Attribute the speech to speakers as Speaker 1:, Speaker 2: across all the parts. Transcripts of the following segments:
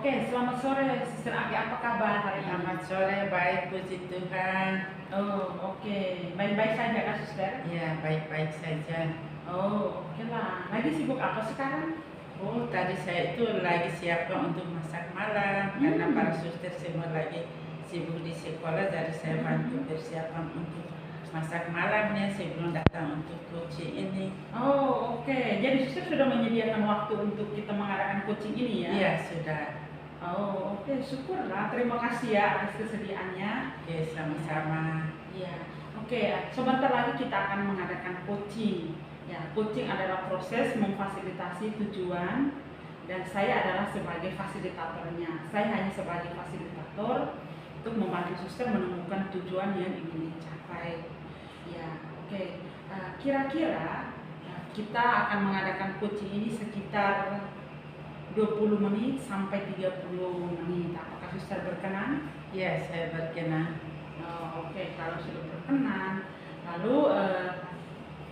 Speaker 1: Oke, selamat sore, Sister Agi. Apa kabar hari ini?
Speaker 2: Selamat sore, baik, puji Tuhan.
Speaker 1: Oh, oke. Baik-baik saja kah, Sister?
Speaker 2: Ya, baik-baik saja.
Speaker 1: Oh, oke lah. Lagi sibuk apa sekarang?
Speaker 2: Oh, tadi saya itu lagi siapkan untuk masak malam karena para suster semua lagi sibuk di sekolah, jadi saya bantu persiapan untuk masak malamnya sebelum datang untuk coaching ini.
Speaker 1: Oh, oke. Jadi Sister sudah menyediakan waktu untuk kita mengadakan coaching ini ya?
Speaker 2: Iya, sudah.
Speaker 1: Oh, oke. Syukurlah. Terima kasih ya atas kesediaannya.
Speaker 2: Oke, sama-sama.
Speaker 1: Iya. Oke, sebentar lagi kita akan mengadakan coaching. Ya, coaching adalah proses memfasilitasi tujuan dan saya adalah sebagai fasilitatornya. Saya hanya sebagai fasilitator untuk membantu suster menemukan tujuan yang ingin dicapai. Ya, oke. Kira-kira kita akan mengadakan coaching ini sekitar 20 menit sampai 30 menit. Apakah suster berkenan?
Speaker 2: Ya, saya berkenan.
Speaker 1: Oh, oke, kalau sudah berkenan, lalu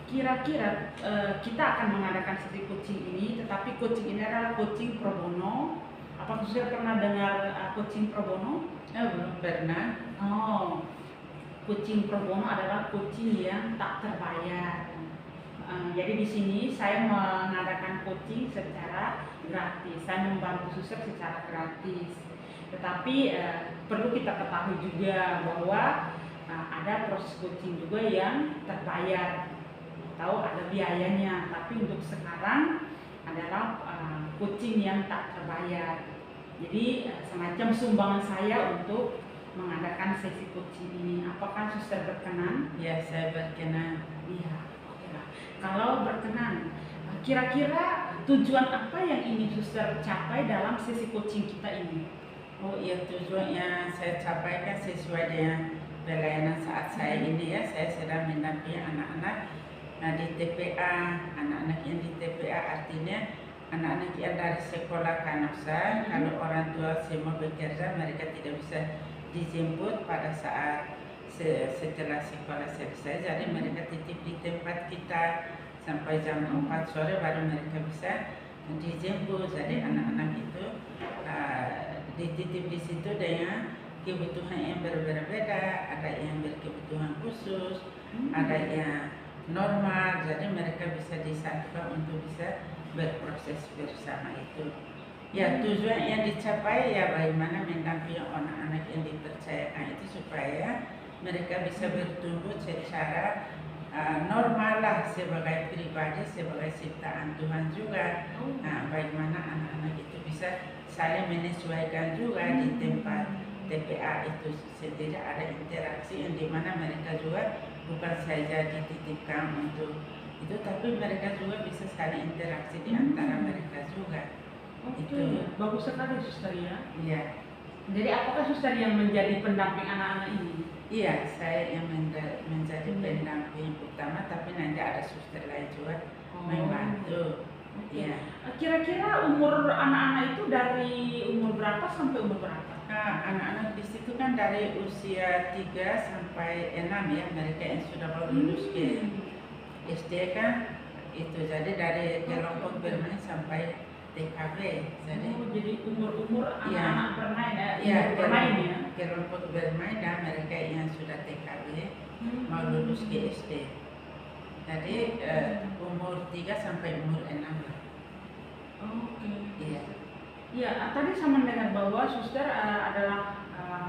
Speaker 1: kira-kira kita akan mengadakan sesi coaching ini, tetapi coaching ini adalah coaching pro bono. Apa sudah pernah dengar coaching pro bono?
Speaker 2: Belum pernah.
Speaker 1: Oh, coaching pro bono adalah coaching yang tak terbayar. Jadi di sini saya mengadakan coaching secara gratis. Saya membantu suster secara gratis. Tetapi perlu kita ketahui juga bahwa ada proses coaching juga yang terbayar atau ada biayanya. Tapi untuk sekarang adalah coaching yang tak terbayar. Jadi semacam sumbangan saya untuk mengadakan sesi coaching ini. Apakah suster berkenan?
Speaker 2: Ya, saya berkenan.
Speaker 1: Iya. Kalau berkenan, kira-kira tujuan apa yang ingin suster capai dalam sesi coaching kita ini?
Speaker 2: Oh iya, tujuan yang saya capai kan sesuai dengan pelayanan saat saya ini ya. Saya sedang mendampingi anak-anak di TPA. Anak-anak yang di TPA artinya anak-anak yang dari sekolah kanak-kanak. Kalau orang tua semua bekerja, mereka tidak bisa dijemput pada saat setelah sekolah selesai, jadi mereka titip di tempat kita sampai jam 4 sore baru mereka bisa dijemput. Jadi anak-anak itu dititip di situ dengan kebutuhan yang berbeda-beda. Ada yang berkebutuhan khusus, ada yang normal, jadi mereka bisa disatukan untuk bisa berproses bersama itu. Ya, tujuan yang dicapai ya bagaimana mendampingi anak-anak yang dipercayakan itu supaya mereka bisa bertumbuh secara normal lah sebagai pribadi, sebagai ciptaan Tuhan juga. Nah, bagaimana anak-anak itu bisa saling menyesuaikan juga di tempat TPA itu sendiri, ada interaksi yang dimana mereka juga bukan saja dititipkan untuk itu, tapi mereka juga bisa saling interaksi di antara mereka juga. Itu
Speaker 1: bagus sekali suster ya.
Speaker 2: Iya.
Speaker 1: Jadi apakah suster yang menjadi pendamping anak-anak ini?
Speaker 2: Iya, saya yang menjadi pendamping utama, tapi nanti ada suster lain juga membantu. Iya.
Speaker 1: Kira-kira umur anak-anak itu dari umur berapa sampai umur berapa?
Speaker 2: Nah, anak-anak di situ kan dari usia 3 sampai 6 ya, mereka yang sudah mau lulus ke SD kan itu. Jadi dari kelompok bermain sampai TKB.
Speaker 1: Jadi umur-umur anak-anak bermain ya?
Speaker 2: Iya,
Speaker 1: bermain ya?
Speaker 2: kelompok bermain dan mereka yang sudah TKB mau lulus ke SD. Jadi umur 3 sampai umur 6 lah.
Speaker 1: Oke.
Speaker 2: Iya.
Speaker 1: Ya, tadi saya mendengar bahwa suster adalah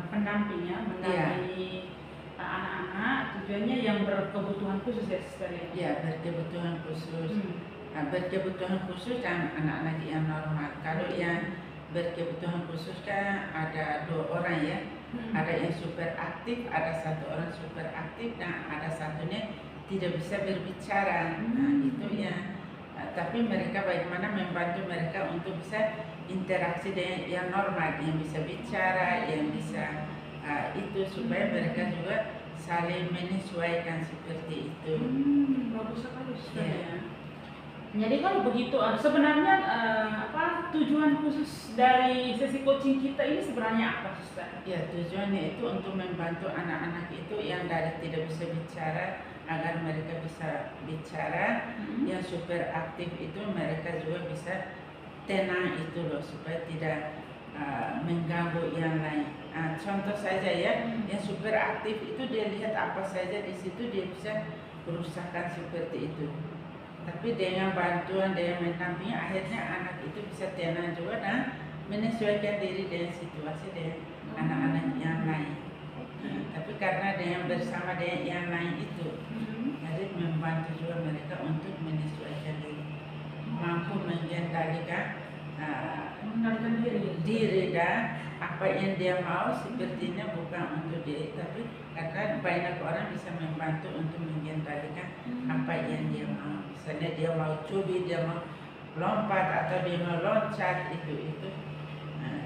Speaker 1: pendampingnya, mendampingi anak-anak, tujuannya yang berkebutuhan khusus ya suster ya?
Speaker 2: Iya, berkebutuhan khusus. Berkebutuhan khusus dan anak-anak yang normal. Kalau yang berkebutuhan khusus kan ada 2 orang ya. Ada yang super aktif, ada 1 orang super aktif dan ada satunya tidak bisa berbicara. Nah, itu ya. Tapi mereka bagaimana membantu mereka untuk bisa interaksi dengan yang normal, yang bisa bicara, yang bisa itu supaya mereka juga saling menyesuaikan seperti itu.
Speaker 1: Bagus sekali ya. Jadi kalau begitu sebenarnya tujuan khusus dari sesi coaching kita ini sebenarnya apa, Suster?
Speaker 2: Ya, tujuannya itu untuk membantu anak-anak itu yang dari tidak bisa bicara agar mereka bisa bicara. Yang super aktif itu mereka juga bisa tenang itu loh, supaya tidak mengganggu yang lain. Contoh saja ya, yang super aktif itu dia lihat apa saja di situ dia bisa merusakkan seperti itu. Tapi dengan bantuan, dengan mendampingi, akhirnya anak itu bisa tenang juga dan menyesuaikan diri dengan situasi dengan anak-anak yang lain. Tapi karena dengan bersama dengan yang lain itu, jadi membantu juga mereka untuk menyesuaikan diri, mampu mengendalikan diri dan apa yang dia mau sepertinya bukan untuk dia, tapi karena banyak orang bisa membantu untuk mengendalikan apa yang dia mau. Misalnya dia mau cubit, dia mau lompat atau dia mau loncat, itu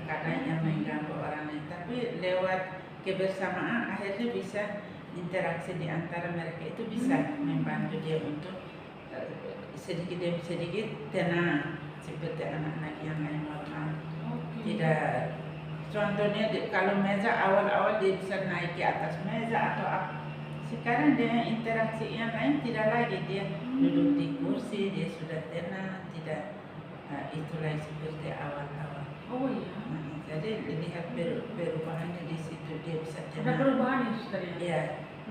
Speaker 2: kadang yang mengganggu orang lain. Tapi lewat kebersamaan akhirnya bisa interaksi di antara mereka, itu bisa membantu dia untuk sedikit demi sedikit tenang seperti anak-anak yang lain normal. Tidak, contohnya kalau meja awal-awal dia bisa naik ke atas meja atau apa. Sekarang dengan interaksi yang lain tidak lagi, dia duduk di kursi, dia sudah tenang, tidak itulah seperti awal-awal.
Speaker 1: Oh iya.
Speaker 2: Jadi lihat perubahannya di situ, dia bisa tenang.
Speaker 1: Ada perubahan ya suster ya?
Speaker 2: Iya.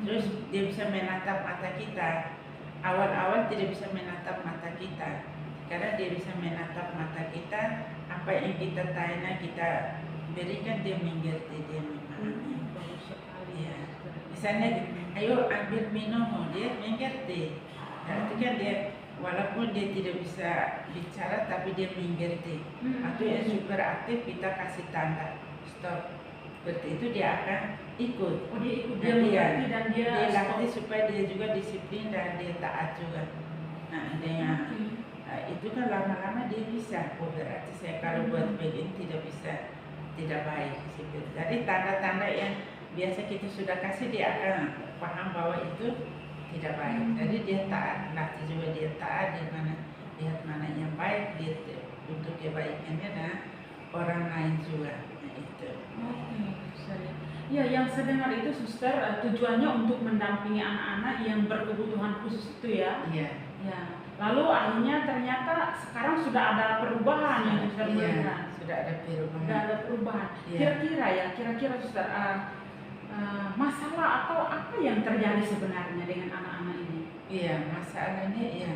Speaker 2: Terus dia bisa menatap mata kita. Awal-awal tidak bisa menatap mata kita. Karena dia bisa menatap mata kita, apa yang kita tanya, kita berikan, dia mengerti, dia memahami.
Speaker 1: Bagus sekali.
Speaker 2: Ya. Misalnya, ayo ambil minum, dia mengerti. Berarti kan dia, walaupun dia tidak bisa bicara, tapi dia mengerti. Atau yang super aktif, kita kasih tanda stop. Seperti itu dia akan ikut.
Speaker 1: Oh dia ikut,
Speaker 2: Nah,
Speaker 1: dia mengerti dan dia
Speaker 2: latih supaya dia juga disiplin dan dia taat juga. Nah, dengan itu kan lama-lama dia bisa. Oh berarti saya kalau buat begini tidak baik. Jadi tanda-tanda yang biasa kita sudah kasih, dia akan paham bahwa itu tidak baik. Jadi dia taat, latih juga dia taat, lihat mana yang baik, dia untuk kebaikannya dan orang lain juga. Nah, itu.
Speaker 1: Ya, yang saya dengar itu suster tujuannya untuk mendampingi anak-anak yang berkebutuhan khusus itu ya.
Speaker 2: Iya.
Speaker 1: Ya. Lalu akhirnya ternyata sekarang sudah ada perubahan yang sudah melihat.
Speaker 2: Sudah ada perubahan.
Speaker 1: Sudah ada perubahan. Kira-kira suster masalah atau apa yang terjadi sebenarnya dengan anak-anak ini?
Speaker 2: Iya, masalahnya ya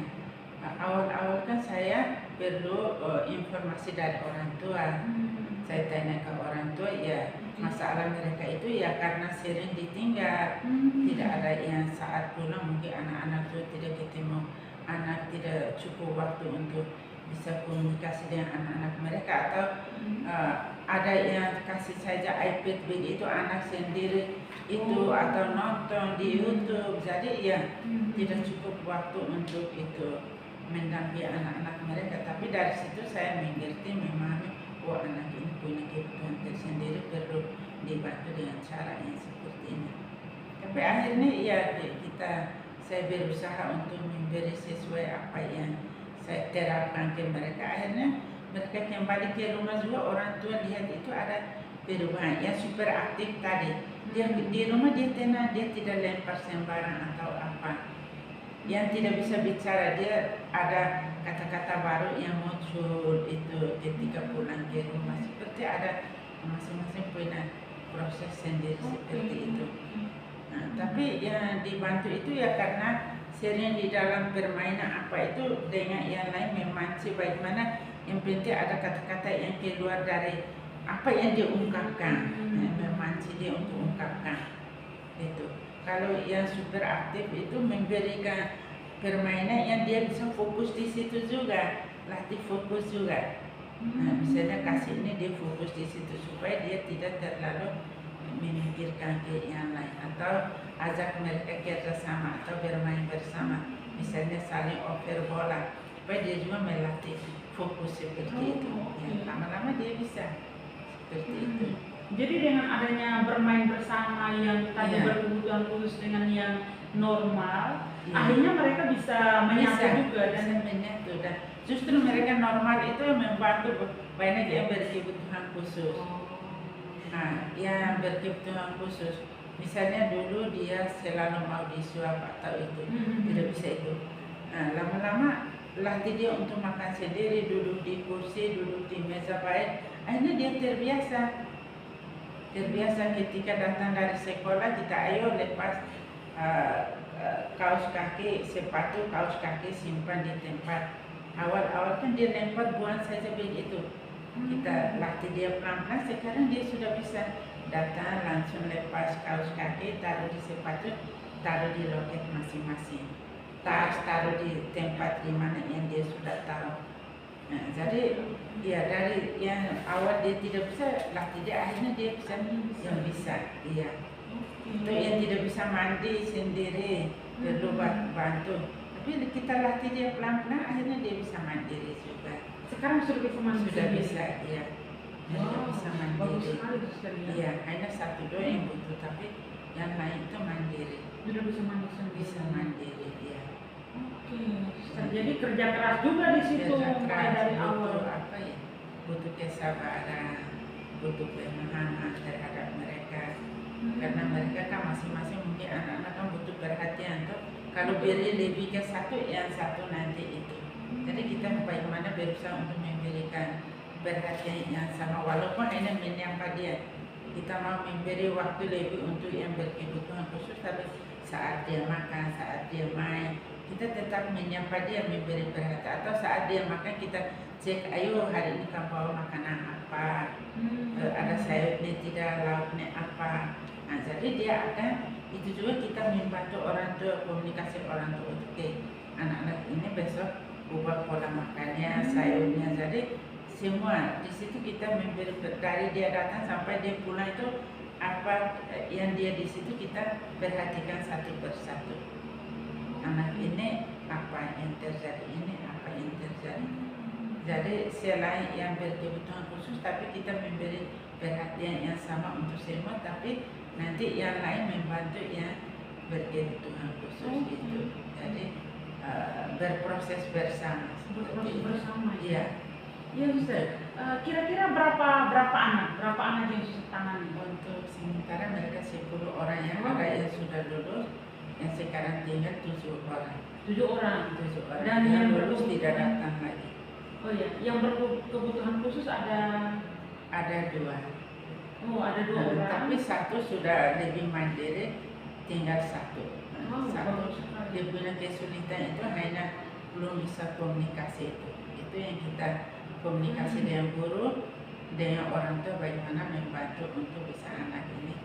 Speaker 2: awal-awal kan saya perlu informasi dari orang tua. Saya tanya ke orang tua, ya masalah mereka itu ya karena sering ditinggal, tidak ada yang saat pulang, mungkin anak-anak itu tidak ketemu, anak tidak cukup waktu untuk bisa komunikasi dengan anak-anak mereka, atau ada yang kasih saja iPad begitu anak sendiri itu, atau nonton di YouTube, jadi ya tidak cukup waktu untuk itu mendampingi anak-anak mereka. Tapi dari situ saya mengerti, memahami, oh anak ini punya kebutuhan tersendiri, perlu dibantu dengan cara yang seperti ini. Tapi akhirnya ya saya berusaha untuk memberi sesuai apa yang saya terapkan ke mereka. Akhirnya mereka kembali ke rumah juga, orang tua lihat itu ada perubahan. Yang super aktif tadi, dia di rumah dia tenang, dia tidak lempar sembarang atau apa. Yang tidak bisa bicara, dia ada kata-kata baru yang muncul itu ketika pulang ke rumah. Seperti ada masing-masing punya proses sendiri seperti itu. Nah, tapi yang dibantu itu ya karena sering di dalam permainan apa itu dengan yang lain memancing, bagaimana yang penting ada kata-kata yang keluar dari apa yang diungkapkan, memancing dia untuk ungkapkan itu. Kalau yang super aktif itu memberikan permainan yang dia bisa fokus di situ juga, latih fokus juga. Nah, misalnya kasih ini dia fokus di situ supaya dia tidak terlalu memikirkan ke yang lain, atau ajak mereka kerjasama atau bermain bersama, misalnya saling over bola, supaya dia juga melatih fokus seperti itu. Ya, lama-lama dia bisa seperti itu.
Speaker 1: Jadi dengan adanya bermain bersama yang tadi berkebutuhan khusus dengan yang normal, akhirnya mereka bisa menyatu juga dan
Speaker 2: menyatu. Dan justru mereka normal itu membantu banyak yang berkebutuhan khusus. Nah, yang berkebutuhan khusus, misalnya dulu dia selalu mau disuap atau itu, tidak bisa itu. Nah, lama-lama latih dia untuk makan sendiri, duduk di kursi, duduk di meja baik. akhirnya dia terbiasa ketika datang dari sekolah kita ayo lepas kaos kaki, sepatu kaos kaki simpan di tempat. Awal-awal kan dia lempar buang saja begitu. Kita latih dia pelan-pelan, sekarang dia sudah bisa datang langsung lepas kaos kaki, taruh di sepatu, taruh di loket masing-masing. Tas taruh di tempat di mana yang dia sudah tahu. Nah, jadi ya dari yang awal dia tidak bisa latih dia, akhirnya dia bisa yang bisa. Iya. Untuk yang tidak bisa mandi sendiri perlu bantu. Tapi kita latih dia pelan-pelan, akhirnya dia bisa mandiri juga.
Speaker 1: Sekarang sudah bisa mandi.
Speaker 2: Sudah bisa, iya. Sudah bisa mandiri.
Speaker 1: Bagus sekali suster ya.
Speaker 2: Iya, hanya satu dua yang butuh, tapi yang lain itu mandiri.
Speaker 1: Sudah bisa mandi sendiri.
Speaker 2: Bisa mandiri, iya.
Speaker 1: Oke, suster. Jadi kerja keras juga di situ mulai dari awal.
Speaker 2: Apa ya? Butuh kesabaran, butuh pemahaman terhadap mereka. Karena mereka kan masing-masing mungkin anak-anak kan butuh perhatian tuh. Kalau beri lebih ke satu, yang satu nanti itu. Jadi kita bagaimana berusaha untuk memberikan perhatian yang sama, walaupun ini menyapa dia. Kita mau memberi waktu lebih untuk yang berkebutuhan khusus, tapi saat dia makan, saat dia main, kita tetap menyapa dia, memberi perhatian. Atau saat dia makan kita cek, ayo hari ini kamu bawa makanan apa, ada sayurnya tidak, lauknya apa. Nah, jadi dia akan, itu juga kita membantu orang tua, komunikasi orang tua untuk anak-anak ini besok ubah pola makannya, sayurnya. Jadi semua di situ kita memberi, dari dia datang sampai dia pulang itu apa yang dia di situ kita perhatikan satu persatu. Anak ini apa yang terjadi, ini apa yang terjadi. Jadi selain yang berkebutuhan khusus, tapi kita memberi perhatian yang sama untuk semua, tapi nanti yang lain membantu yang berkebutuhan khusus itu. Jadi berproses bersama.
Speaker 1: Berproses bersama.
Speaker 2: Iya.
Speaker 1: Iya, Suster. Kira-kira berapa anak yang suster tangani?
Speaker 2: Untuk sementara mereka 10 orang, yang ada yang sudah lulus, yang sekarang tinggal 7 orang.
Speaker 1: 7 orang.
Speaker 2: 7 orang.
Speaker 1: Dan
Speaker 2: yang
Speaker 1: yang
Speaker 2: lulus tidak datang lagi.
Speaker 1: Oh ya, yang berkebutuhan khusus ada
Speaker 2: 2.
Speaker 1: Oh, ada 2 orang.
Speaker 2: Tapi satu sudah lebih mandiri, tinggal 1. Satu dia punya kesulitan itu hanya belum bisa komunikasi itu. Itu yang kita komunikasi dengan guru, dengan orang tua, bagaimana membantu untuk bisa anak ini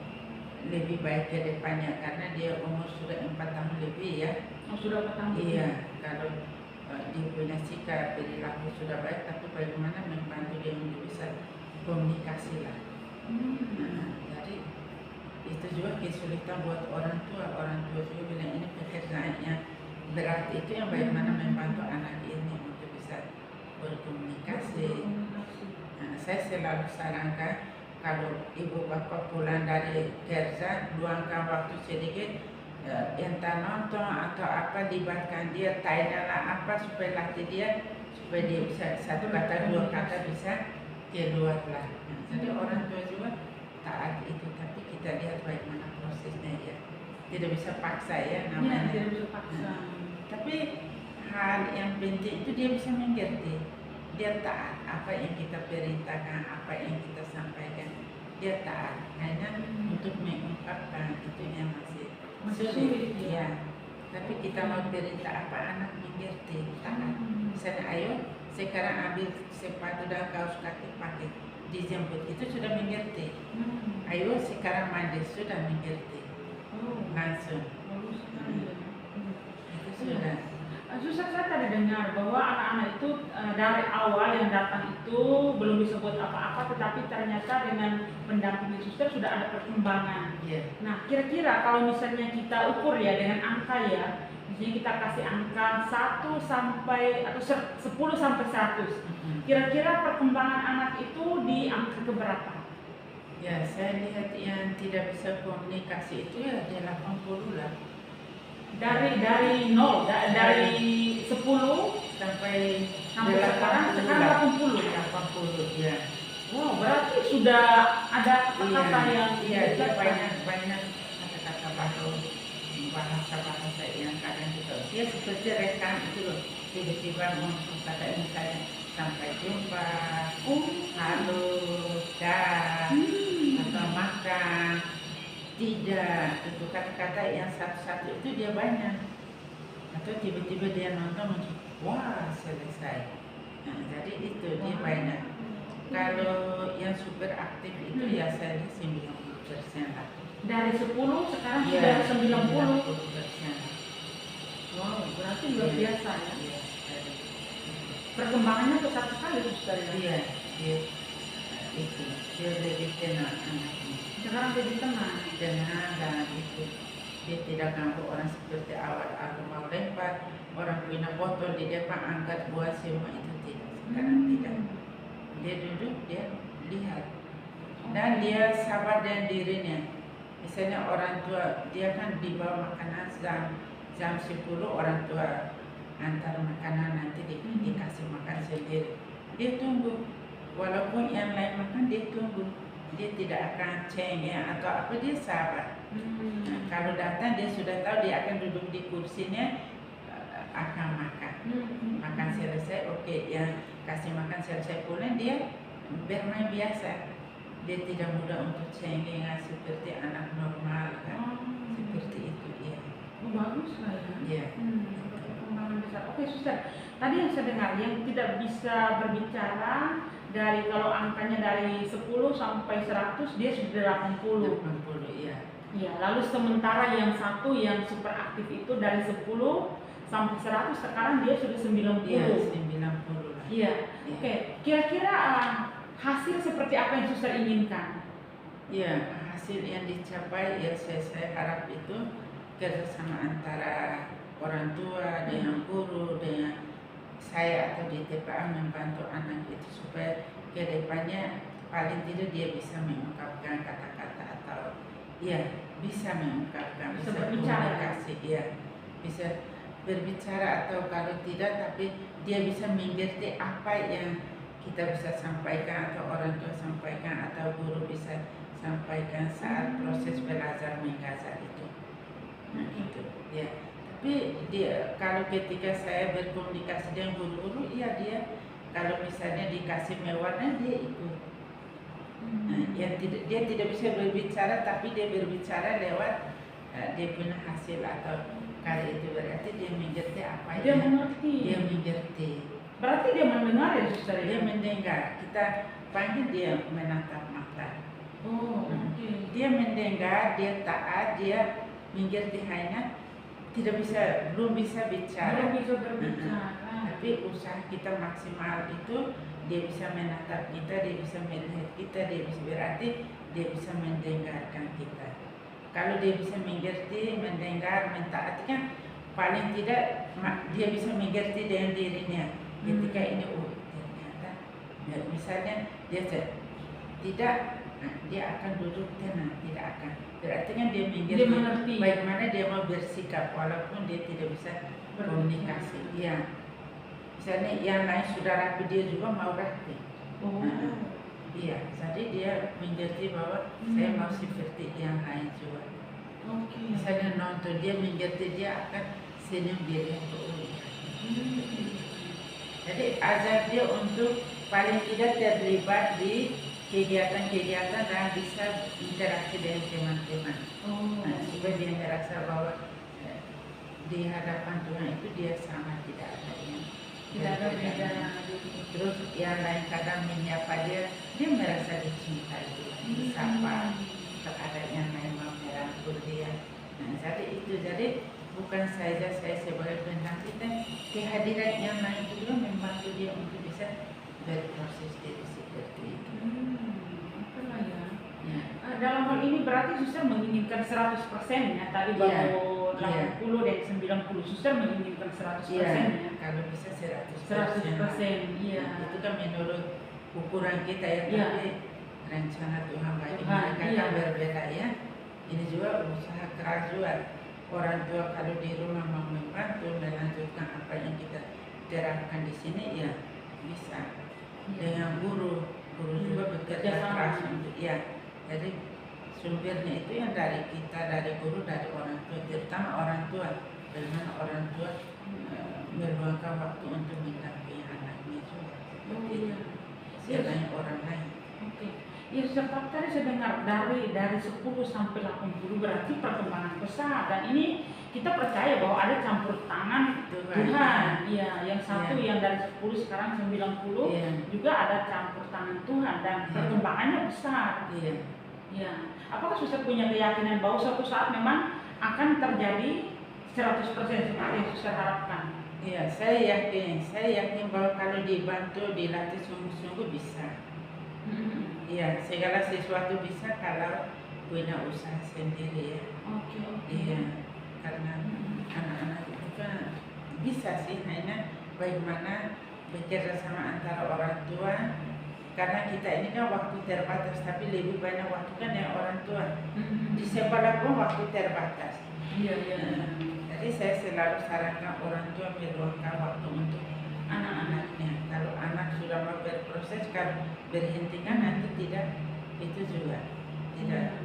Speaker 2: lebih baik ke depannya, karena dia umur sudah 4 tahun lebih ya.
Speaker 1: Oh, sudah 4 tahun.
Speaker 2: Iya, kalau dia punya sikap perilaku sudah baik, tapi bagaimana membantu dia untuk bisa komunikasi lah. Jadi itu juga kesulitan buat orang tua juga bilang ini pekerjaan yang berat, itu yang bagaimana membantu anak ini untuk bisa berkomunikasi. Nah, saya selalu sarankan kalau ibu bapak pulang dari kerja, luangkan waktu sedikit, entah nonton atau apa, libatkan dia, tanyalah apa supaya latih dia, supaya dia bisa satu kata 2 kata bisa keluar lah. Jadi orang tua juga taat itu, tapi kita lihat bagaimana prosesnya ya. Tidak bisa paksa ya namanya.
Speaker 1: Tidak bisa paksa.
Speaker 2: Tapi hal yang penting itu dia bisa mengerti. Dia taat apa yang kita perintahkan, apa yang kita sampaikan. Dia taat. Hanya untuk mengungkapkan itu yang masih sulit. Ya. Tapi kita mau perintah apa, anak mengerti, taat. Misalnya ayo sekarang ambil sepatu dan kaos kaki pakai, dijemput, itu sudah mengerti. Ayo sekarang mandi, sudah mengerti. Langsung. Itu sudah.
Speaker 1: Susah, saya tadi dengar bahwa anak-anak itu dari awal yang datang itu belum bisa buat apa-apa, tetapi ternyata dengan pendampingan suster sudah ada perkembangan.
Speaker 2: Yeah.
Speaker 1: Nah, kira-kira kalau misalnya kita ukur ya dengan angka ya, misalnya kita kasih angka 1 sampai atau 10 sampai 100. Kira-kira perkembangan anak itu di angka keberapa?
Speaker 2: Ya, saya lihat yang tidak bisa komunikasi itu ya di 80 lah.
Speaker 1: Dari 0, dari 10 sampai sekarang 80
Speaker 2: ya.
Speaker 1: Wow, berarti sudah ada kata-kata yang
Speaker 2: banyak kata-kata baru, bahasa yang kadang kita dia seperti rekam itu loh, tiba-tiba muncul kata misalnya sampai jumpa, halo, dah atau makan. Tidak, itu kata-kata yang satu-satu itu dia banyak. Atau tiba-tiba dia nonton, wah selesai. Nah, jadi itu dia banyak. Kalau yang super aktif itu ya saya lihat 90% lah.
Speaker 1: Dari 10 sekarang
Speaker 2: Ya,
Speaker 1: sudah 90.
Speaker 2: 90%.
Speaker 1: Wow, berarti luar biasa ya.
Speaker 2: Iya,
Speaker 1: Perkembangannya pesat sekali suster ya.
Speaker 2: iya, itu dia lebih tenang anaknya.
Speaker 1: Sekarang jadi tenang.
Speaker 2: Tenang dan itu dia tidak ganggu orang seperti awal aku mau lempar orang punya botol di depan angkat buah semua itu tidak. Sekarang tidak. Dia duduk, dia lihat dan dia sabar dengan dirinya. Misalnya orang tua dia kan dibawa makanan jam 10 orang tua antar makanan nanti dikasih makan sendiri. Dia tunggu, walaupun yang lain makan dia tunggu. Dia tidak akan cengeng atau apa, dia sabar. Nah, kalau datang dia sudah tahu dia akan duduk di kursinya, akan makan. Makan selesai, oke, yang kasih makan selesai pulang dia bermain biasa. Dia tidak mudah untuk cengeng seperti anak normal kan. Seperti itu ya.
Speaker 1: Oh, bagus lah ya.
Speaker 2: Iya.
Speaker 1: Perkembangan besar. Oke suster, tadi yang saya dengar yang tidak bisa berbicara dari kalau angkanya dari 10 sampai 100 dia sudah 80.
Speaker 2: 80 iya.
Speaker 1: Iya, lalu sementara yang satu yang super aktif itu dari 10 sampai 100 sekarang dia sudah 90.
Speaker 2: Iya, 90 lah.
Speaker 1: Iya. Oke, kira-kira hasil seperti apa yang suster inginkan?
Speaker 2: Iya, hasil yang dicapai ya saya harap itu kerjasama antara orang tua dengan guru dengan saya atau di TPA membantu anak itu supaya kedepannya paling tidak dia bisa mengungkapkan kata-kata atau ya bisa mengungkapkan, bisa komunikasi, ya bisa berbicara atau kalau tidak tapi dia bisa mengerti apa yang kita bisa sampaikan atau orang tua sampaikan atau guru bisa sampaikan saat proses belajar mengajar itu. Nah itu ya. Tapi dia kalau ketika saya berkomunikasi dengan guru-guru, iya dia kalau misalnya dikasih mewarna dia ikut. Nah, dia tidak bisa berbicara tapi dia berbicara lewat dia punya hasil atau kalau itu berarti dia mengerti apa
Speaker 1: dia mengerti.
Speaker 2: Dia mengerti.
Speaker 1: Berarti dia mendengar ya suster ya?
Speaker 2: Dia mendengar. Kita panggil dia menatap mata.
Speaker 1: Oh, oke.
Speaker 2: Dia mendengar, dia taat, dia mengerti hanya belum bisa bicara.
Speaker 1: Belum bisa berbicara.
Speaker 2: Tapi usaha kita maksimal itu dia bisa menatap kita, dia bisa melihat kita, dia bisa berarti dia bisa mendengarkan kita. Kalau dia bisa mengerti, mendengar, mentaati kan paling tidak dia bisa mengerti dengan dirinya. Ketika ini ternyata misalnya dia tidak, dia akan duduk tenang, tidak akan. Berarti kan dia mengerti bagaimana dia mau bersikap walaupun dia tidak bisa komunikasi. Iya. Misalnya yang lain sudah rapi dia juga mau rapi. Iya, jadi dia mengerti bahwa saya mau seperti yang lain juga. Misalnya nonton dia mengerti dia akan senyum dia Jadi ajar dia untuk paling tidak terlibat di kegiatan-kegiatan dan bisa interaksi dengan teman-teman. Nah, supaya dia merasa bahwa di hadapan Tuhan itu dia sama, tidak ada yang beda. Terus yang lain kadang menyapa dia merasa dicintai, disapa. Ada yang lain mau merangkul dia. Nah, jadi bukan saja saya sebagai pendamping, kehadiran yang lain itu juga membantu dia untuk bisa berproses diri seperti itu.
Speaker 1: Itulah ya. Dalam hal ini berarti suster menginginkan 100% ya. Tadi baru 80 dan 90. Suster menginginkan 100% ya.
Speaker 2: Kalau bisa 100%.
Speaker 1: Iya.
Speaker 2: Itu kan menurut ukuran kita ya. Tapi rencana Tuhan bagi mereka kan berbeda ya. Ini juga usaha keras juga. Orang tua kalau di rumah mau membantu melanjutkan apa yang kita terapkan di sini ya bisa. Dengan guru juga bekerja keras untuk jadi sumbernya itu yang dari kita, dari guru, dari orang tua, terutama orang tua. Bagaimana orang tua meluangkan waktu untuk mendampingi anaknya juga. Seperti itu. Selain orang lain.
Speaker 1: Ya Ustaz, tadi saya dengar dari 10 sampai 80 berarti perkembangan besar, dan ini kita percaya bahwa ada campur tangan Tuhan. Iya, yang satu yang dari 10 sekarang 90 juga ada campur tangan Tuhan dan perkembangannya besar. Ya. Apakah Suster punya keyakinan bahwa suatu saat memang akan terjadi 100% seperti yang Suster harapkan?
Speaker 2: Iya, saya yakin bahwa kalau dibantu, dilatih sungguh-sungguh bisa. Iya, segala sesuatu bisa kalau punya usaha sendiri ya.
Speaker 1: Oke.
Speaker 2: Iya, karena anak-anak itu kan bisa sih, hanya bagaimana bekerja sama antara orang tua. Karena kita ini kan waktu terbatas, tapi lebih banyak waktu kan yang orang tua. Di sekolah pun waktu terbatas.
Speaker 1: Iya.
Speaker 2: Jadi saya selalu sarankan orang tua meluangkan waktu untuk anak-anaknya. Kalau anak sudah mau berproses, kalau berhentikan nanti tidak, itu juga tidak.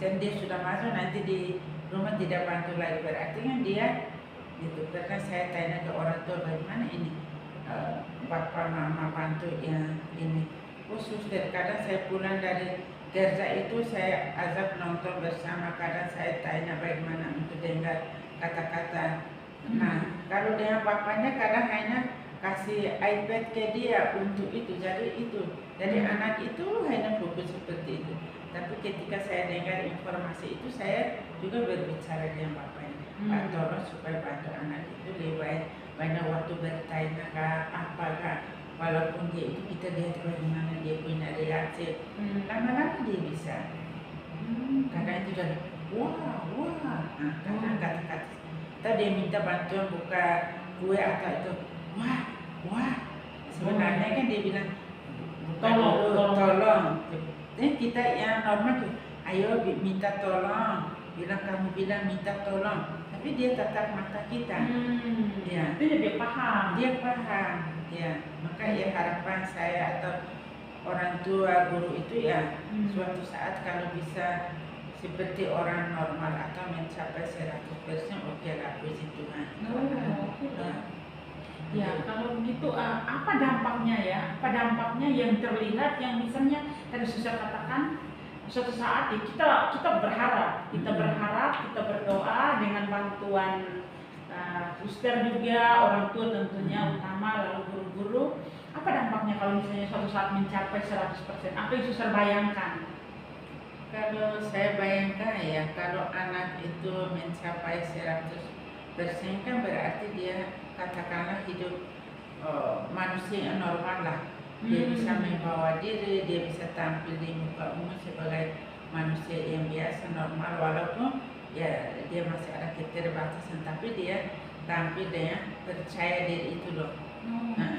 Speaker 2: Dia sudah masuk, nanti di rumah tidak bantu lagi, berarti kan dia gitu. Karena saya tanya ke orang tua, bagaimana ini bapak mama bantu yang ini. Suster, kadang saya pulang dari kerja itu saya ajak nonton bersama, kadang saya tanya bagaimana untuk dengar kata-kata. Nah, kalau dengan bapaknya kadang hanya kasih iPad ke dia untuk itu, jadi anak itu hanya fokus seperti itu. Tapi ketika saya dengar informasi itu, saya juga berbicara dengan bapaknya, Pak, tolong supaya bantu anak itu lebih banyak waktu bertanya kah, apakah, walaupun dia itu kita lihat bagaimana dia punya reaksi, lama-lama dia bisa. Kadang itu dari wah, kadang kata-kata. Tadi dia minta bantuan buka kue atau itu, wah. Sebenarnya kan dia bilang tolong. Kita yang normal tuh, ayo minta tolong, kamu bilang minta tolong, tapi dia tatap mata kita. Ya.
Speaker 1: Itu dia paham.
Speaker 2: Ya. Maka ya harapan saya atau orang tua, guru itu ya suatu saat kalau bisa seperti orang normal atau mencapai 100%, oke lah, puji Tuhan.
Speaker 1: Ya, kalau begitu apa dampaknya ya? Apa dampaknya yang terlihat, yang misalnya tadi Suster katakan suatu saat ya, kita berharap, kita berdoa dengan bantuan Suster juga, orang tua tentunya utama, lalu guru-guru. Apa dampaknya kalau misalnya suatu saat mencapai 100%? Apa yang Suster bayangkan?
Speaker 2: Kalau saya bayangkan ya, kalau anak itu mencapai 100% kan berarti dia katakanlah hidup manusia yang normal lah. Dia bisa membawa diri, dia bisa tampil di muka umum sebagai manusia yang biasa normal, walaupun ya dia masih ada keterbatasan, tapi dia tampil dengan percaya diri itu loh.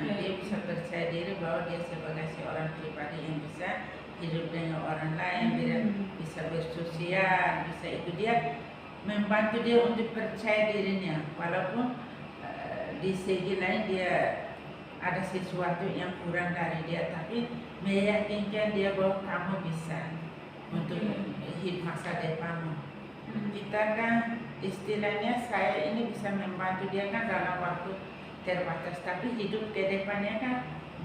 Speaker 2: Dia bisa percaya diri bahwa dia sebagai seorang pribadi yang bisa hidup dengan orang lain, dia bisa bersosial, bisa itu, dia membantu dia untuk percaya dirinya, walaupun di segi lain dia ada sesuatu yang kurang dari dia, tapi meyakinkan dia bahwa kamu bisa untuk hidup masa depanmu. Kita kan istilahnya, saya ini bisa membantu dia kan dalam waktu terbatas, tapi hidup ke depannya kan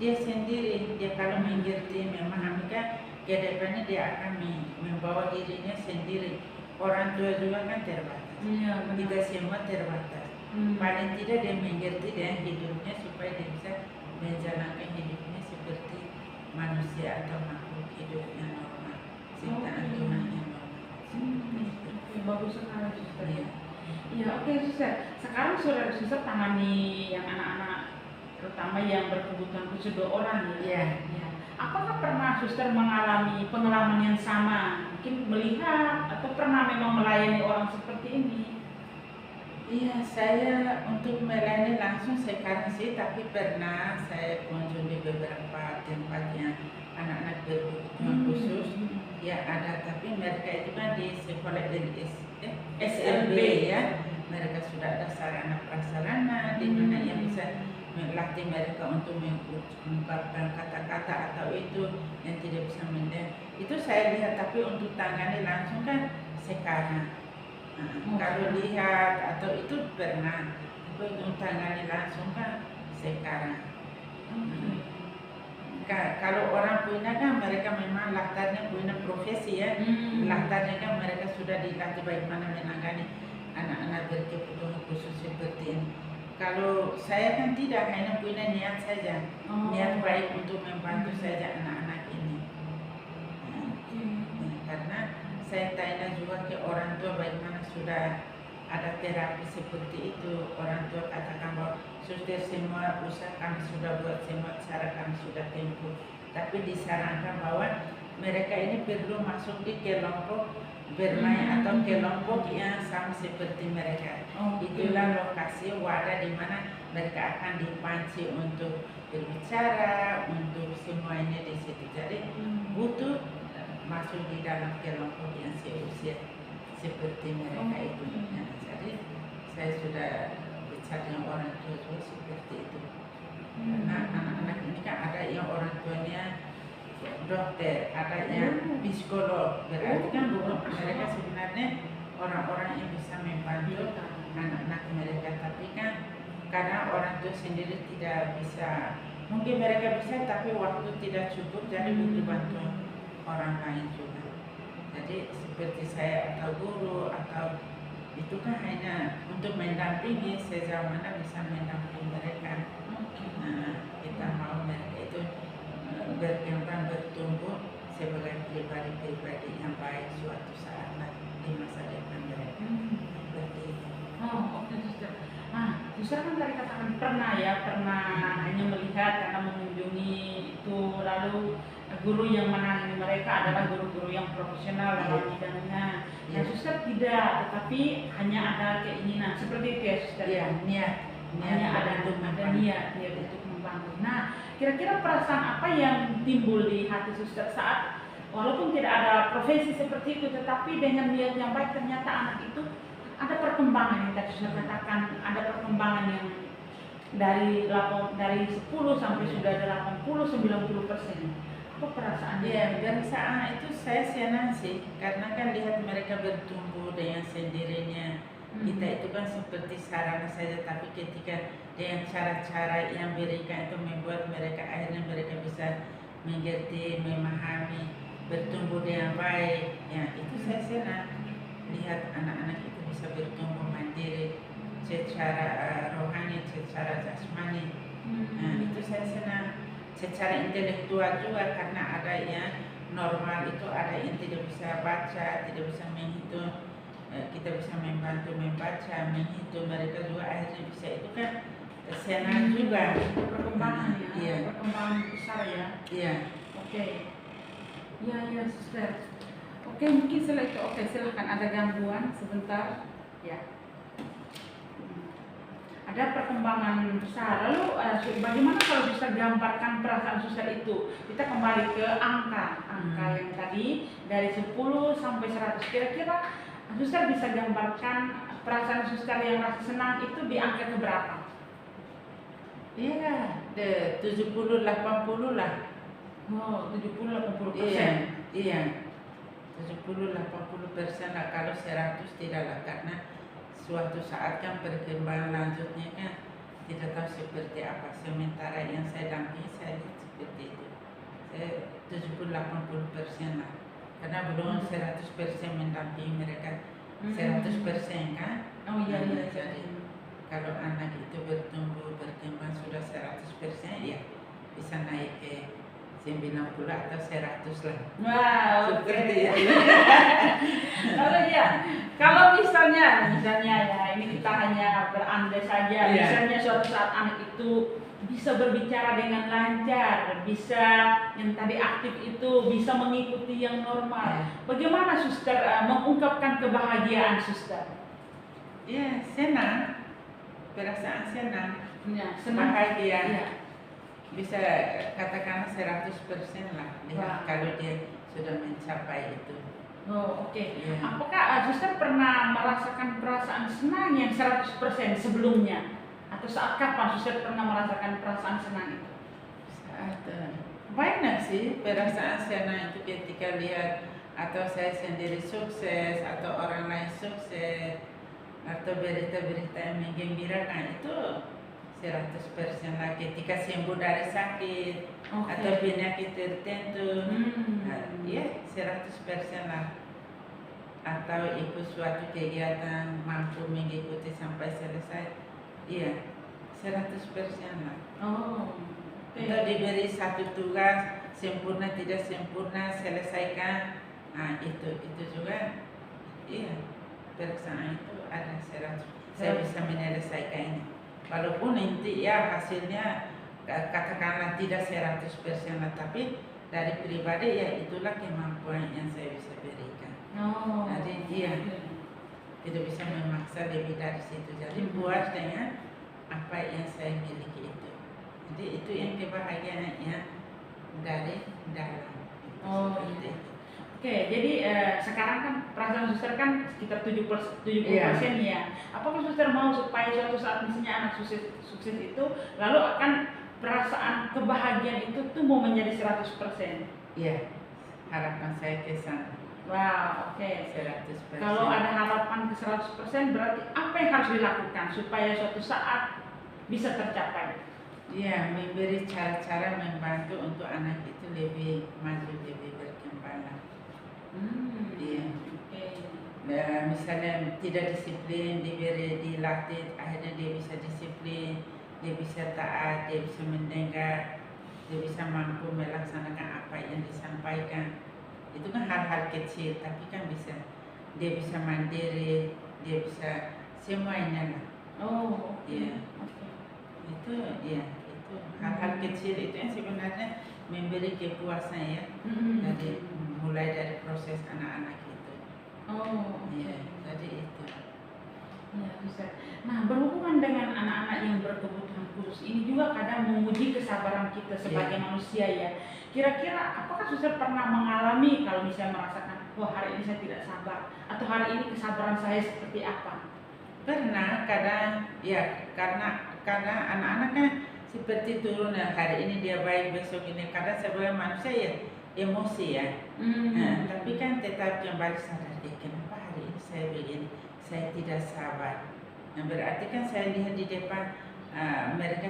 Speaker 2: dia sendiri. Dia kalau mengerti, memahami kan ke depannya dia akan membawa dirinya sendiri. Orang tua juga kan terbatas, kita semua terbatas. Paling tidak dia mengerti dengan hidupnya supaya dia bisa menjalankan hidupnya seperti manusia atau makhluk hidup yang normal, ciptaan Tuhan yang normal.
Speaker 1: Bagus sekali Suster. Iya, oke Suster. Sekarang Suster tangani yang anak-anak, terutama yang berkebutuhan khusus 2 orang ya. Apakah pernah Suster mengalami pengalaman yang sama? Mungkin melihat atau pernah memang melayani orang seperti ini?
Speaker 2: Iya, saya untuk melayani langsung sekarang sih, tapi pernah saya kunjungi beberapa tempat yang anak-anak berkebutuhan khusus. Ya ada, tapi mereka itu kan di sekolah SLB ya. Mereka sudah ada sarana prasarana di mana yang bisa melatih mereka untuk mengungkapkan kata-kata atau itu yang tidak bisa mendengar. Itu saya lihat, tapi untuk tangani langsung kan sekarang. Kalau lihat atau itu pernah, tapi untuk tangani langsung kan sekarang. Kalau orang Buina kan mereka memang latarnya Buina profesi ya. Latarnya kan mereka sudah dilatih bagaimana menangani anak-anak berkebutuhan khusus seperti ini. Kalau saya kan tidak, hanya punya niat saja, niat baik untuk membantu saja anak-anak ini. Karena saya tanya juga ke orang tua bagaimana sudah ada terapi seperti itu. Orang tua katakan bahwa sudah semua usaha kami sudah buat, semua cara kami sudah tempuh, tapi disarankan bahwa mereka ini perlu masuk di kelompok bermain atau kelompok yang sama seperti mereka. Itulah lokasi wadah di mana mereka akan dipancing untuk berbicara, untuk semuanya di situ. Jadi butuh masuk di dalam kelompok yang seusia seperti mereka itu. Jadi saya sudah bicara dengan orang tua juga seperti itu. Karena anak-anak ini kan ada yang orang tuanya dokter, ada yang psikolog, berarti kan mereka sebenarnya orang-orang yang bisa membantu anak-anak mereka, tapi kan kadang orang tua sendiri tidak bisa, mungkin mereka bisa tapi waktu tidak cukup, jadi butuh bantuan orang lain juga. Jadi seperti saya atau guru atau itu kan hanya untuk mendampingi sejauh mana bisa mendampingi mereka. Nah, kita mau mereka itu berkembang, bertumbuh sebagai pribadi-pribadi yang baik suatu saat di masa depan mereka. Seperti itu.
Speaker 1: Oke, Suster. Suster kan tadi katakan pernah hanya melihat karena mengunjungi itu, lalu guru yang menangani mereka adalah guru-guru yang profesional dalam bidangnya. Nah, Suster tidak, tetapi hanya ada keinginan seperti itu ya, Suster.
Speaker 2: Ya, niat
Speaker 1: ada niat untuk membantu. Nah, kira-kira perasaan apa yang timbul di hati Suster saat walaupun tidak ada profesi seperti itu, tetapi dengan niat yang baik ternyata anak itu ada perkembangan yang tadi Suster katakan, ada perkembangan yang dari 10 sampai sudah ada 80-90%. Apa perasaan?
Speaker 2: Ya, perasaan itu saya senang sih, karena kan lihat mereka bertumbuh dengan sendirinya. Kita itu kan seperti sarana saja, tapi ketika dengan cara-cara yang berikan itu membuat mereka akhirnya mereka bisa mengerti, memahami, bertumbuh dengan baik. Ya, itu saya senang lihat anak-anak itu bisa bertumbuh mandiri secara rohani, secara jasmani. Nah, itu saya senang. Secara intelektual juga, karena ada yang normal itu, ada yang tidak bisa baca, tidak bisa menghitung. Kita bisa membantu membaca, menghitung, mereka juga akhirnya bisa, itu kan senang juga.
Speaker 1: Perkembangan ya,
Speaker 2: Iya.
Speaker 1: perkembangan besar ya.
Speaker 2: Iya.
Speaker 1: Oke. Ya, Suster. Oke, mungkin setelah itu, silahkan, ada gangguan sebentar. Ya. Ada perkembangan besar. Lalu bagaimana kalau Suster gambarkan perasaan Suster itu? Kita kembali ke angka yang tadi dari 10 sampai 100. Kira-kira Suster bisa gambarkan perasaan Suster yang rasa senang itu di angka keberapa?
Speaker 2: Iya, 70-80 lah.
Speaker 1: 70-80%.
Speaker 2: Iya. 70-80% lah, kalau 100 tidak lah, karena suatu saat kan perkembangan lanjutnya kan tidak tahu seperti apa. Sementara yang saya dampingi saya lihat seperti itu. Saya 70-80% lah, karena belum 100% mendampingi mereka 100% kan.
Speaker 1: Iya.
Speaker 2: Jadi kalau anak itu bertumbuh berkembang sudah 100%, ya bisa naik ke 90 atau 100 lah.
Speaker 1: Wow,
Speaker 2: seperti itu.
Speaker 1: Lalu ya, kalau misalnya ya, ini kita hanya berandai saja. Misalnya suatu saat anak itu bisa berbicara dengan lancar, bisa yang tadi aktif itu bisa mengikuti yang normal. Bagaimana Suster mengungkapkan kebahagiaan Suster?
Speaker 2: Ya, senang, perasaan senang,
Speaker 1: Ya, senang.
Speaker 2: bahagia.
Speaker 1: Ya.
Speaker 2: Bisa katakan 100% lah, lihat kalau dia sudah mencapai itu.
Speaker 1: Oke.
Speaker 2: Ya.
Speaker 1: Apakah Suster pernah merasakan perasaan senang yang 100% sebelumnya? Atau saat kapan Suster pernah merasakan perasaan senang itu?
Speaker 2: Saat banyak sih perasaan senang itu ketika lihat atau saya sendiri sukses atau orang lain sukses atau berita-berita yang menggembirakan, itu 100% lah. Ketika sembuh dari sakit, atau penyakit tertentu, ya 100% lah. Atau ikut suatu kegiatan mampu mengikuti sampai selesai, iya 100% lah. Atau diberi satu tugas sempurna tidak sempurna selesaikan, itu juga, iya periksaan itu ada 100. Saya bisa menyelesaikan ini, walaupun nanti ya hasilnya katakanlah tidak 100% lah, tapi dari pribadi ya itulah kemampuan yang saya bisa berikan. Jadi dia tidak bisa memaksa lebih dari situ. Jadi puas dengan apa yang saya miliki itu. Jadi itu yang kebahagiaan yang dari dalam.
Speaker 1: Oke, jadi sekarang kan perasaan suster kan sekitar 70% ya. Apakah suster mau supaya suatu saat misalnya anak sukses itu, lalu akan perasaan kebahagiaan itu tuh mau menjadi 100%?
Speaker 2: Iya, harapan saya ke sana.
Speaker 1: Wow, oke.
Speaker 2: 100%.
Speaker 1: Kalau ada harapan ke 100%, berarti apa yang harus dilakukan supaya suatu saat bisa tercapai?
Speaker 2: Iya, memberi cara-cara membantu untuk anak itu lebih maju, lebih berkembang. Iya. Misalnya tidak disiplin, dilatih, akhirnya dia bisa disiplin, dia bisa taat, dia bisa mendengar, dia bisa mampu melaksanakan apa yang disampaikan. Itu kan hal-hal kecil, tapi kan bisa, dia bisa mandiri, dia bisa semuanya lah. Iya. Itu ya, itu hal-hal kecil itu yang sebenarnya memberi kepuasan ya. Jadi mulai dari proses anak-anak itu. Iya, jadi itu.
Speaker 1: Ya, bisa. Nah, berhubungan dengan anak-anak yang berkebutuhan khusus ini juga kadang menguji kesabaran kita sebagai manusia ya. Kira-kira apakah suster pernah mengalami kalau misalnya merasakan, wah hari ini saya tidak sabar, atau hari ini kesabaran saya seperti apa?
Speaker 2: Pernah, kadang ya karena anak-anak kan seperti turun, hari ini dia baik, besok ini, kadang sebagai manusia ya emosi ya. Tapi kan tetap kembali sadar, kenapa hari ini saya begini, saya tidak sabar. Nah, berarti kan saya lihat di depan mereka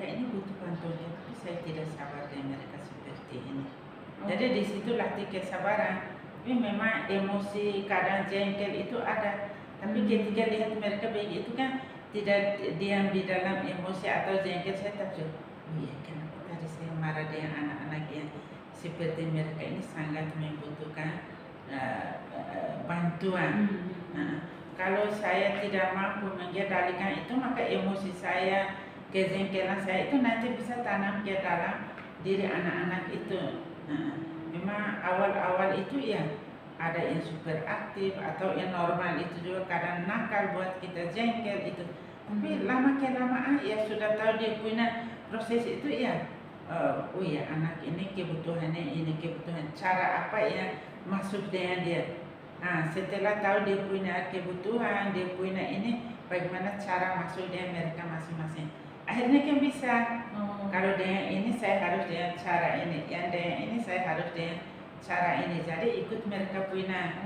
Speaker 2: ini butuh bantuan, tapi saya tidak sabar dengan mereka seperti ini. Jadi di situ latih kesabaran. Tapi memang emosi, kadang jengkel itu ada. Tapi ketika lihat mereka begitu kan tidak diam di dalam emosi atau jengkel, saya takjub. Iya, kenapa tadi saya marah dengan anak-anak yang seperti mereka ini sangat membutuhkan bantuan. Kalau saya tidak mampu mengendalikan itu, maka emosi saya, kejengkelan saya itu nanti bisa tanam ke dalam diri anak-anak itu. Memang awal-awal itu ya ada yang super aktif atau yang normal itu juga kadang nakal buat kita jengkel itu. Tapi lama kelamaan ya sudah tahu dia punya proses itu ya. Oh ya, anak ini kebutuhannya ini, kebutuhan cara apa yang masuk dengan dia. Setelah tahu dia punya kebutuhan, dia punya ini, bagaimana cara masuk dengan mereka masing-masing. Akhirnya kan bisa. Kalau dengan ini saya harus dengan cara ini, yang dengan ini saya harus dengan cara ini. Jadi ikut mereka punya.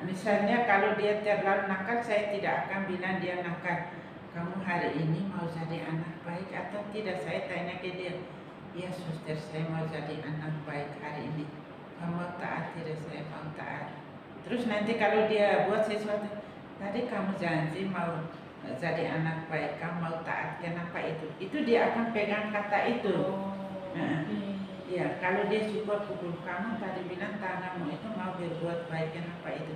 Speaker 2: Misalnya kalau dia terlalu nakal, saya tidak akan bilang dia nakal. Kamu hari ini mau jadi anak baik atau tidak? Saya tanya ke dia. Ya suster, saya mau jadi anak baik hari ini. Kamu taat tidak? Saya mau taat. Terus nanti kalau dia buat sesuatu, tadi kamu janji mau jadi anak baik, kamu mau taat, kenapa itu? Itu dia akan pegang kata itu. Ya, kalau dia suka pukul kamu, tadi bilang tanganmu itu mau berbuat baik, kenapa itu?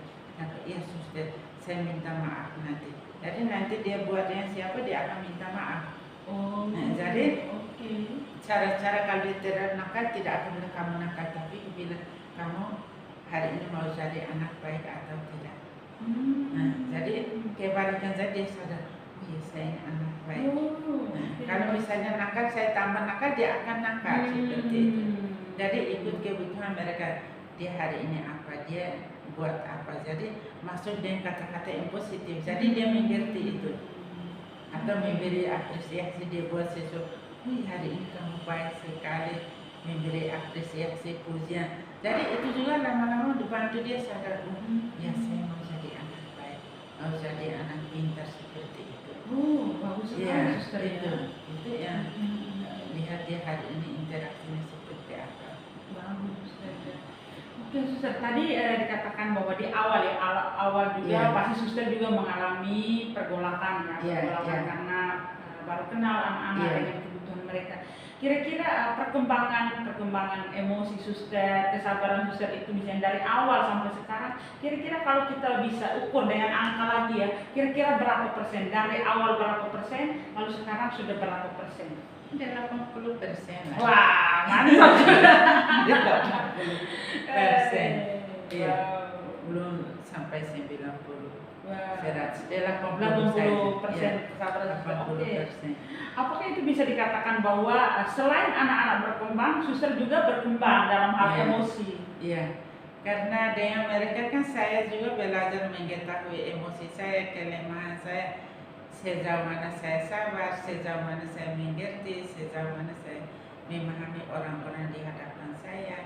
Speaker 2: Ya suster, saya minta maaf nanti. Jadi nanti dia buat yang siapa, dia akan minta maaf. Jadi cara-cara kalau dia tidak nakal, tidak akan bilang kamu nakal, tapi bilang kamu hari ini mau jadi anak baik atau tidak. Jadi kebalikan saja dia sadar, iya saya ini anak baik. Kalau misalnya nakal, saya tambah nakal, dia akan nakal seperti itu. Jadi ikut kebutuhan mereka, dia hari ini apa, dia buat apa. Jadi masuk dengan kata-kata yang positif. Jadi dia mengerti itu. Atau memberi apresiasi, dia buat sesuatu. Hari ini kamu baik sekali, memberi apresiasi, pujian. Jadi itu juga lama-lama dibantu dia sadar, ya saya mau jadi anak baik, mau jadi anak pintar seperti itu.
Speaker 1: Bagus sekali, suster ya.
Speaker 2: Itu yang lihat dia hari ini interaksinya seperti apa.
Speaker 1: Bagus. Oke, suster, tadi dikatakan bahwa di awal ya, awal juga pasti suster juga mengalami pergolakan ya, pergolakan karena baru kenal anak-anak dengan kebutuhan mereka. Kira-kira perkembangan emosi suster, kesabaran suster itu misalnya dari awal sampai sekarang, kira-kira kalau kita bisa ukur dengan angka lagi ya, kira-kira berapa persen? Dari awal berapa persen, lalu sekarang sudah berapa persen?
Speaker 2: 80% lah.
Speaker 1: Wah, mantap.
Speaker 2: 80%. Iya. Belum sampai 90. 100.
Speaker 1: 80% kesabaran suster. Oke. Apakah itu bisa dikatakan bahwa selain anak-anak berkembang, suster juga berkembang dalam hal emosi?
Speaker 2: Iya. Karena dengan mereka kan saya juga belajar mengetahui emosi saya, kelemahan saya, sejauh mana saya sabar, sejauh mana saya mengerti, sejauh mana saya memahami orang-orang di hadapan saya.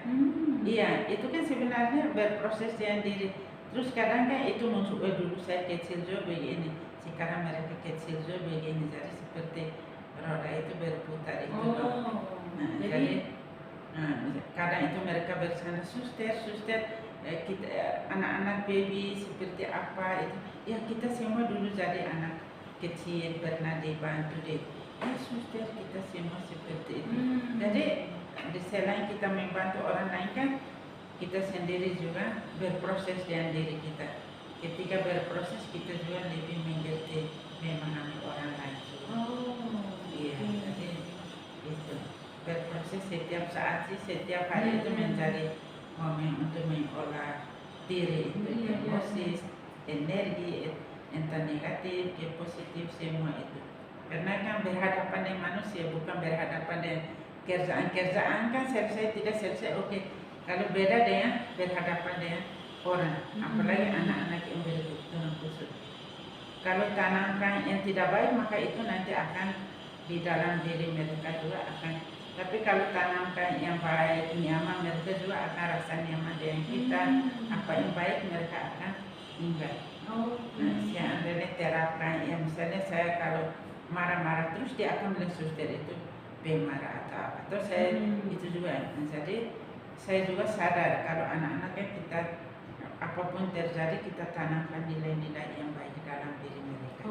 Speaker 2: Iya, itu kan sebenarnya berproses dengan diri. Terus kadang kan itu muncul, dulu saya kecil juga begini, sekarang mereka kecil juga begini, jadi seperti roda itu berputar itu. Jadi kadang itu mereka bersama suster, kita anak-anak baby seperti apa itu, ya kita semua dulu jadi anak kecil pernah dibantu deh. Suster kita semua seperti itu. Jadi selain kita membantu orang lain kan, kita sendiri juga berproses dengan diri kita. Ketika berproses kita juga lebih mengerti, memahami orang lain juga. Iya, jadi itu berproses setiap saat sih, setiap hari itu mencari momen untuk mengolah diri itu, emosi, energi, entah negatif, positif, semua itu. Karena kan berhadapan dengan manusia, bukan berhadapan dengan kerjaan kan selesai tidak selesai, oke. Kalau beda dengan berhadapan dengan orang, apalagi anak-anak yang berkebutuhan khusus. Kalau tanamkan yang tidak baik, maka itu nanti akan di dalam diri mereka juga akan. Tapi kalau tanamkan yang baik, nyaman, mereka juga akan rasa nyaman dengan kita. Apa yang baik mereka akan tinggal. Yang anda terapkan, yang misalnya saya kalau marah-marah terus dia akan bilang suster itu pemarah atau saya itu juga. Jadi saya juga sadar kalau anak-anaknya kita apapun terjadi kita tanamkan nilai-nilai yang baik dalam diri mereka.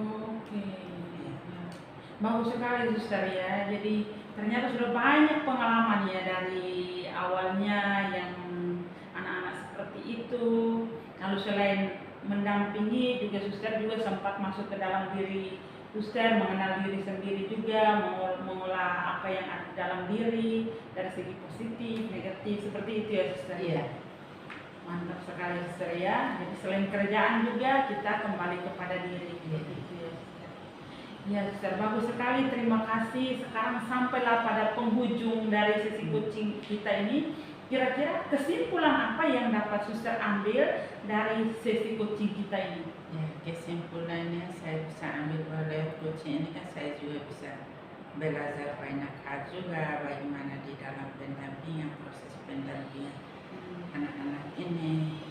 Speaker 1: Bagus sekali suster ya. Jadi ternyata sudah banyak pengalaman ya dari awalnya yang anak-anak seperti itu. Lalu selain mendampingi juga suster juga sempat masuk ke dalam diri suster, mengenal diri sendiri juga, mengolah apa yang ada dalam diri dari segi positif, negatif, seperti itu ya suster.
Speaker 2: Iya.
Speaker 1: Mantap sekali suster ya. Jadi selain kerjaan juga kita kembali kepada diri. Gitu ya suster. Ya suster, bagus sekali, terima kasih. Sekarang sampailah pada penghujung dari sesi coaching kita ini. Kira-kira kesimpulan apa yang dapat suster ambil dari sesi coaching kita ini?
Speaker 2: Ya, kesimpulannya saya bisa ambil oleh coaching ini kan saya juga bisa belajar banyak hal juga, bagaimana di dalam pendampingan, proses pendampingan anak-anak ini,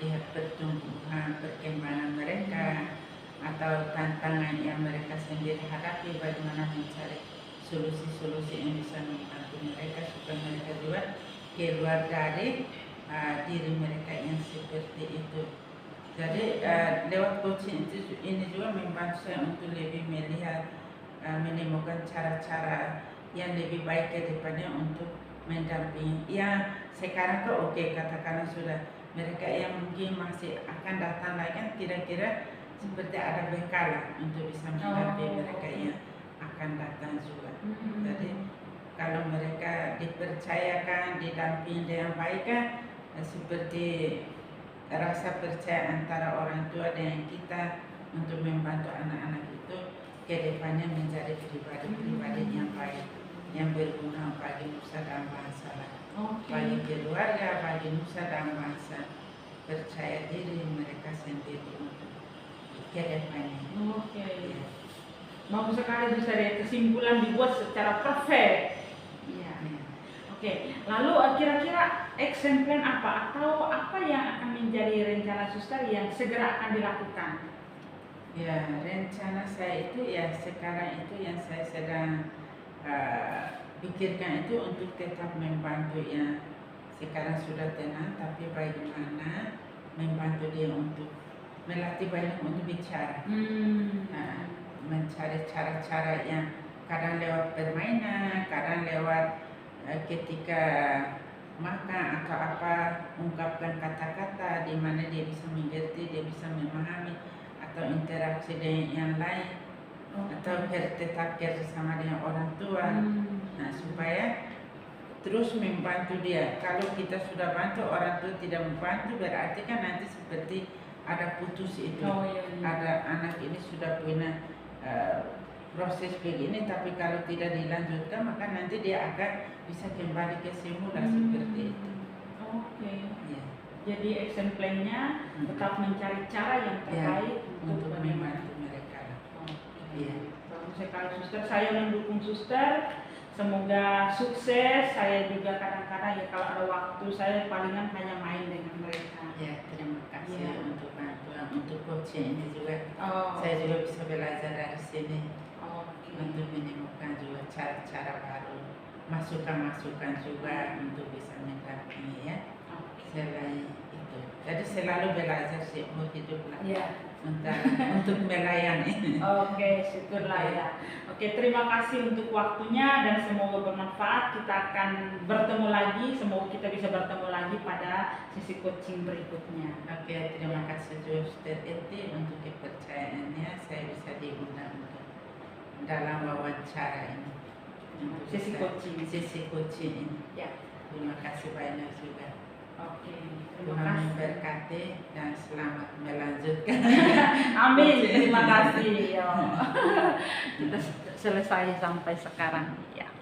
Speaker 2: lihat pertumbuhan, perkembangan mereka atau tantangan yang mereka sendiri hadapi, bagaimana mencari solusi-solusi yang bisa membantu mereka supaya mereka juga keluar dari diri mereka yang seperti itu. Jadi lewat coaching ini juga membantu saya untuk lebih melihat, menemukan cara-cara yang lebih baik ke depannya untuk mendampingi. Ya sekarang tuh oke, katakanlah sudah mereka yang mungkin masih akan datang lagi kan kira-kira seperti ada bekalan untuk bisa mendampingi mereka yang akan datang juga. Jadi kalau mereka dipercayakan, didampingi dengan baik kan, seperti rasa percaya antara orang tua dengan kita untuk membantu anak-anak itu ke depannya menjadi pribadi-pribadi yang baik, yang berguna bagi nusa dan bangsa, bagi keluarga, bagi nusa dan bangsa, percaya diri mereka sendiri untuk ke depannya.
Speaker 1: Ya. Bagus sekali suster ya, kesimpulan dibuat secara perfect. Lalu kira-kira action plan apa atau apa yang akan menjadi rencana suster yang segera akan dilakukan? Ya,
Speaker 2: rencana saya itu ya sekarang itu yang saya sedang pikirkan itu untuk tetap membantu ya. Sekarang sudah tenang, tapi bagaimana membantu dia untuk melatih banyak untuk bicara. Nah, mencari cara-cara yang kadang lewat permainan, kadang lewat ketika makan atau apa, ungkapkan kata-kata di mana dia bisa mengerti, dia bisa memahami, atau interaksi dengan yang lain, atau tetap kerjasama dengan orang tua. Nah, supaya terus membantu dia. Kalau kita sudah bantu, orang tua tidak membantu, berarti kan nanti seperti ada putus itu. Ada anak ini sudah punya proses begini, tapi kalau tidak dilanjutkan, maka nanti dia akan bisa kembali ke semula seperti itu. Ya.
Speaker 1: Jadi action plan-nya tetap mencari cara yang terbaik
Speaker 2: untuk membantu mereka. Iya.
Speaker 1: Bagus sekali suster, saya mendukung suster. Semoga sukses. Saya juga kadang-kadang ya kalau ada waktu saya palingan hanya main dengan mereka.
Speaker 2: Ya, terima kasih untuk bantuan, untuk coaching ini juga. Saya juga bisa belajar dari sini untuk menemukan juga cara-cara baru, masukan-masukan juga untuk bisa mendampingi ya. Selain itu, jadi selalu belajar sih mau hidup lah. Untuk melayani.
Speaker 1: Syukurlah ya. Terima kasih untuk waktunya dan semoga bermanfaat. Kita akan bertemu lagi. Semoga kita bisa bertemu lagi pada sesi coaching berikutnya.
Speaker 2: Terima kasih Suster Eti untuk kepercayaannya. Saya bisa diundang untuk dalam wawancara ini.
Speaker 1: Sesi
Speaker 2: coaching ini.
Speaker 1: Ya.
Speaker 2: Terima kasih banyak juga.
Speaker 1: Terima
Speaker 2: Tuhan
Speaker 1: kasih.
Speaker 2: memberkati dan selamat melanjutkan.
Speaker 1: Amin. Terima kasih. Kita selesai sampai sekarang. Ya.